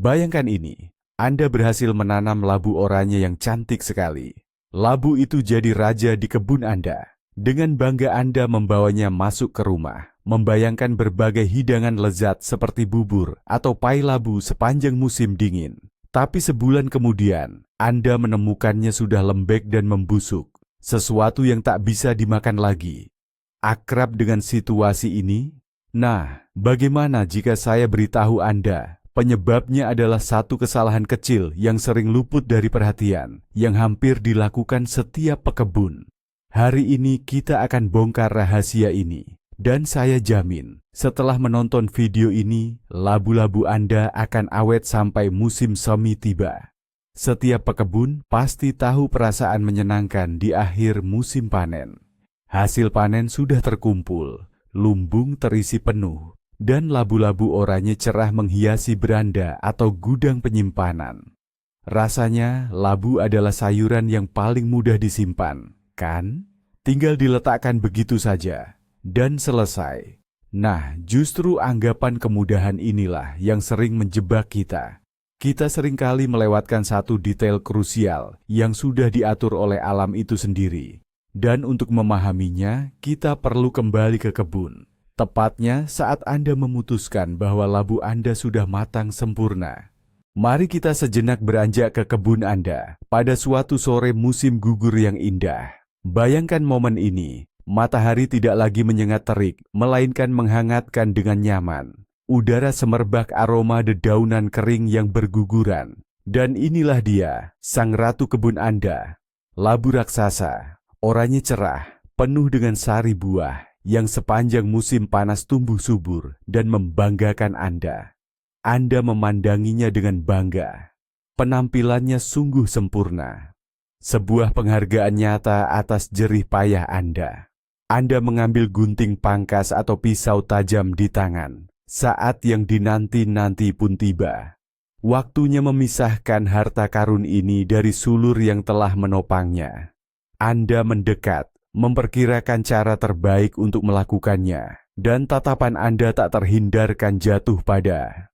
Bayangkan ini, Anda berhasil menanam labu oranye yang cantik sekali. Labu itu jadi raja di kebun Anda. Dengan bangga Anda membawanya masuk ke rumah, membayangkan berbagai hidangan lezat seperti bubur atau pai labu sepanjang musim dingin. Tapi sebulan kemudian, Anda menemukannya sudah lembek dan membusuk, sesuatu yang tak bisa dimakan lagi. Akrab dengan situasi ini? Nah, bagaimana jika saya beritahu Anda, penyebabnya adalah satu kesalahan kecil yang sering luput dari perhatian, yang hampir dilakukan setiap pekebun. Hari ini kita akan bongkar rahasia ini. Dan saya jamin, setelah menonton video ini, labu-labu Anda akan awet sampai musim semi tiba. Setiap pekebun pasti tahu perasaan menyenangkan di akhir musim panen. Hasil panen sudah terkumpul, lumbung terisi penuh, dan labu-labu oranye cerah menghiasi beranda atau gudang penyimpanan. Rasanya, labu adalah sayuran yang paling mudah disimpan, kan? Tinggal diletakkan begitu saja, dan selesai. Nah, justru anggapan kemudahan inilah yang sering menjebak kita. Kita seringkali melewatkan satu detail krusial yang sudah diatur oleh alam itu sendiri. Dan untuk memahaminya, kita perlu kembali ke kebun. Tepatnya saat Anda memutuskan bahwa labu Anda sudah matang sempurna. Mari kita sejenak beranjak ke kebun Anda pada suatu sore musim gugur yang indah. Bayangkan momen ini, matahari tidak lagi menyengat terik, melainkan menghangatkan dengan nyaman. Udara semerbak aroma dedaunan kering yang berguguran. Dan inilah dia, sang ratu kebun Anda, labu raksasa. Oranye cerah, penuh dengan sari buah, yang sepanjang musim panas tumbuh subur dan membanggakan Anda. Anda memandanginya dengan bangga. Penampilannya sungguh sempurna. Sebuah penghargaan nyata atas jerih payah Anda. Anda mengambil gunting pangkas atau pisau tajam di tangan. Saat yang dinanti-nanti pun tiba. Waktunya memisahkan harta karun ini dari sulur yang telah menopangnya. Anda mendekat, memperkirakan cara terbaik untuk melakukannya, dan tatapan Anda tak terhindarkan jatuh pada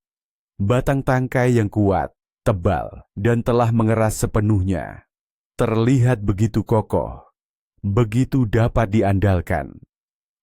batang tangkai yang kuat, tebal, dan telah mengeras sepenuhnya. Terlihat begitu kokoh, begitu dapat diandalkan.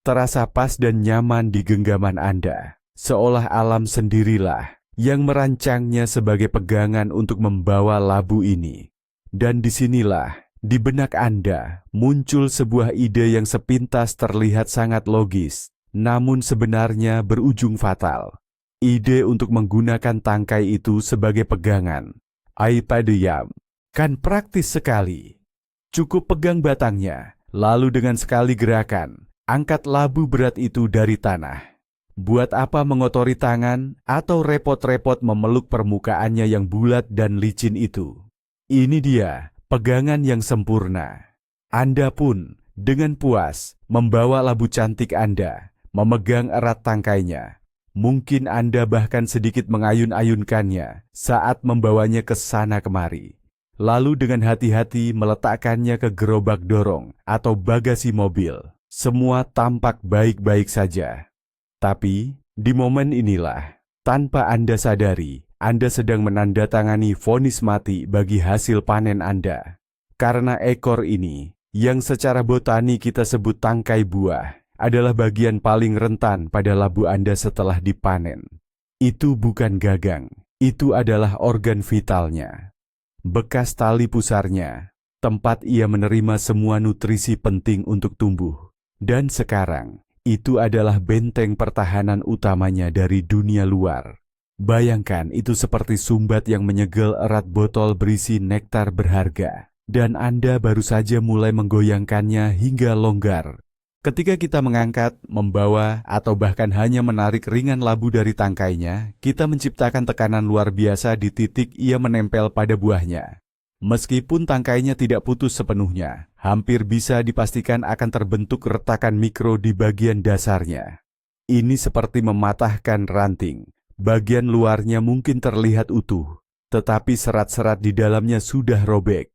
Terasa pas dan nyaman di genggaman Anda, seolah alam sendirilah yang merancangnya sebagai pegangan untuk membawa labu ini. Dan disinilah, di benak Anda muncul sebuah ide yang sepintas terlihat sangat logis, namun sebenarnya berujung fatal. Ide untuk menggunakan tangkai itu sebagai pegangan. Aipadeyam, kan praktis sekali. Cukup pegang batangnya, lalu dengan sekali gerakan, angkat labu berat itu dari tanah. Buat apa mengotori tangan atau repot-repot memeluk permukaannya yang bulat dan licin itu? Ini dia, pegangan yang sempurna. Anda pun dengan puas membawa labu cantik Anda, memegang erat tangkainya. Mungkin Anda bahkan sedikit mengayun-ayunkannya saat membawanya ke sana kemari. Lalu dengan hati-hati meletakkannya ke gerobak dorong atau bagasi mobil. Semua tampak baik-baik saja. Tapi di momen inilah, tanpa Anda sadari, Anda sedang menandatangani vonis mati bagi hasil panen Anda. Karena ekor ini, yang secara botani kita sebut tangkai buah, adalah bagian paling rentan pada labu Anda setelah dipanen. Itu bukan gagang, itu adalah organ vitalnya. Bekas tali pusarnya, tempat ia menerima semua nutrisi penting untuk tumbuh. Dan sekarang, itu adalah benteng pertahanan utamanya dari dunia luar. Bayangkan itu seperti sumbat yang menyegel erat botol berisi nektar berharga. Dan Anda baru saja mulai menggoyangkannya hingga longgar. Ketika kita mengangkat, membawa, atau bahkan hanya menarik ringan labu dari tangkainya, kita menciptakan tekanan luar biasa di titik ia menempel pada buahnya. Meskipun tangkainya tidak putus sepenuhnya, hampir bisa dipastikan akan terbentuk retakan mikro di bagian dasarnya. Ini seperti mematahkan ranting. Bagian luarnya mungkin terlihat utuh, tetapi serat-serat di dalamnya sudah robek.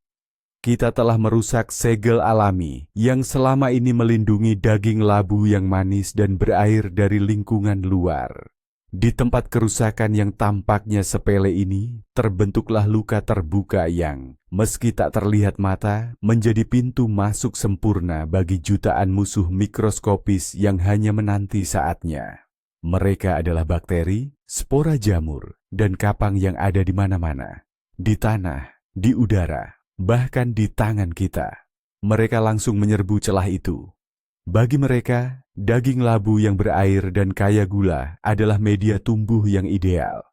Kita telah merusak segel alami yang selama ini melindungi daging labu yang manis dan berair dari lingkungan luar. Di tempat kerusakan yang tampaknya sepele ini, terbentuklah luka terbuka yang, meski tak terlihat mata, menjadi pintu masuk sempurna bagi jutaan musuh mikroskopis yang hanya menanti saatnya. Mereka adalah bakteri, spora jamur, dan kapang yang ada di mana-mana. Di tanah, di udara, bahkan di tangan kita. Mereka langsung menyerbu celah itu. Bagi mereka, daging labu yang berair dan kaya gula adalah media tumbuh yang ideal.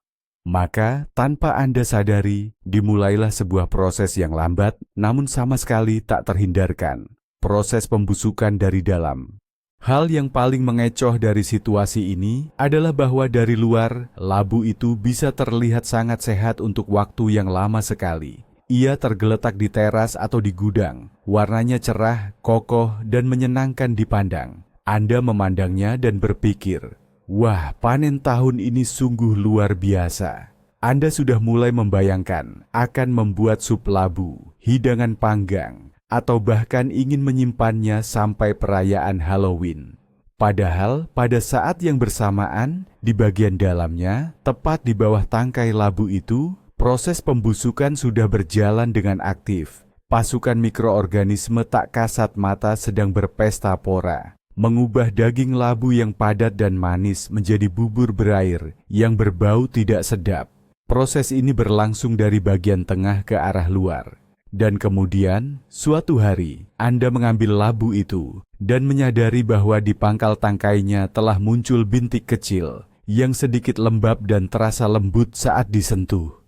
Maka, tanpa Anda sadari, dimulailah sebuah proses yang lambat, namun sama sekali tak terhindarkan. Proses pembusukan dari dalam. Hal yang paling mengecoh dari situasi ini adalah bahwa dari luar, labu itu bisa terlihat sangat sehat untuk waktu yang lama sekali. Ia tergeletak di teras atau di gudang. Warnanya cerah, kokoh, dan menyenangkan dipandang. Anda memandangnya dan berpikir, wah, panen tahun ini sungguh luar biasa. Anda sudah mulai membayangkan akan membuat sup labu, hidangan panggang, atau bahkan ingin menyimpannya sampai perayaan Halloween. Padahal pada saat yang bersamaan, di bagian dalamnya, tepat di bawah tangkai labu itu, proses pembusukan sudah berjalan dengan aktif. Pasukan mikroorganisme tak kasat mata sedang berpesta pora, mengubah daging labu yang padat dan manis menjadi bubur berair yang berbau tidak sedap. Proses ini berlangsung dari bagian tengah ke arah luar. Dan kemudian, suatu hari, Anda mengambil labu itu dan menyadari bahwa di pangkal tangkainya telah muncul bintik kecil yang sedikit lembab dan terasa lembut saat disentuh.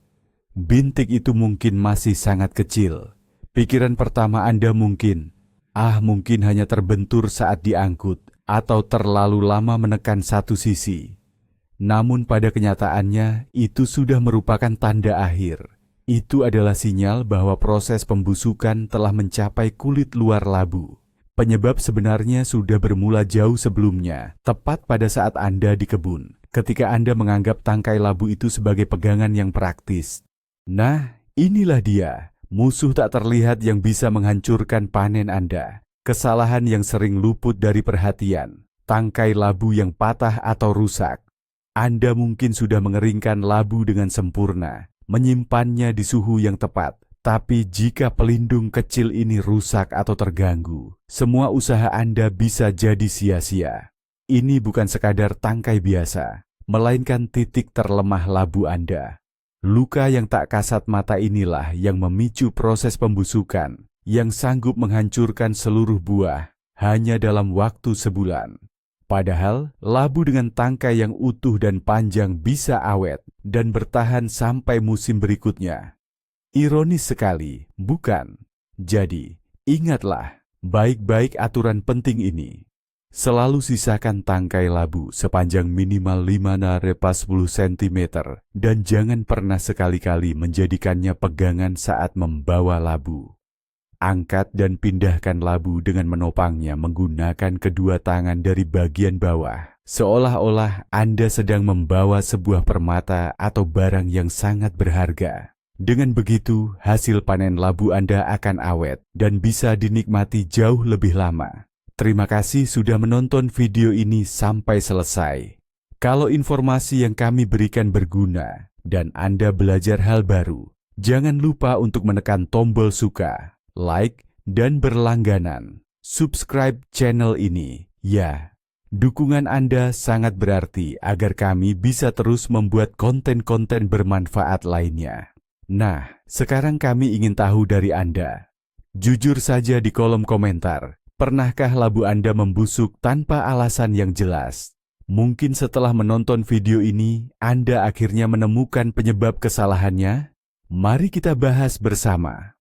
Bintik itu mungkin masih sangat kecil. Pikiran pertama Anda mungkin hanya terbentur saat diangkut atau terlalu lama menekan satu sisi. Namun pada kenyataannya itu sudah merupakan tanda akhir. Itu adalah sinyal bahwa proses pembusukan telah mencapai kulit luar labu. Penyebab sebenarnya sudah bermula jauh sebelumnya, tepat pada saat Anda di kebun, ketika Anda menganggap tangkai labu itu sebagai pegangan yang praktis. Nah, inilah dia, musuh tak terlihat yang bisa menghancurkan panen Anda. Kesalahan yang sering luput dari perhatian, tangkai labu yang patah atau rusak. Anda mungkin sudah mengeringkan labu dengan sempurna, menyimpannya di suhu yang tepat. Tapi jika pelindung kecil ini rusak atau terganggu, semua usaha Anda bisa jadi sia-sia. Ini bukan sekadar tangkai biasa, melainkan titik terlemah labu Anda. Luka yang tak kasat mata inilah yang memicu proses pembusukan, yang sanggup menghancurkan seluruh buah hanya dalam waktu sebulan. Padahal, labu dengan tangkai yang utuh dan panjang bisa awet dan bertahan sampai musim berikutnya. Ironis sekali, bukan? Jadi, ingatlah baik-baik aturan penting ini. Selalu sisakan tangkai labu sepanjang minimal 5–10 cm dan jangan pernah sekali-kali menjadikannya pegangan saat membawa labu. Angkat dan pindahkan labu dengan menopangnya menggunakan kedua tangan dari bagian bawah, seolah-olah Anda sedang membawa sebuah permata atau barang yang sangat berharga. Dengan begitu, hasil panen labu Anda akan awet dan bisa dinikmati jauh lebih lama. Terima kasih sudah menonton video ini sampai selesai. Kalau informasi yang kami berikan berguna dan Anda belajar hal baru, jangan lupa untuk menekan tombol suka, like, dan berlangganan. Subscribe channel ini, ya. Dukungan Anda sangat berarti agar kami bisa terus membuat konten-konten bermanfaat lainnya. Nah, sekarang kami ingin tahu dari Anda. Jujur saja di kolom komentar. Pernahkah labu Anda membusuk tanpa alasan yang jelas? Mungkin setelah menonton video ini, Anda akhirnya menemukan penyebab kesalahannya? Mari kita bahas bersama.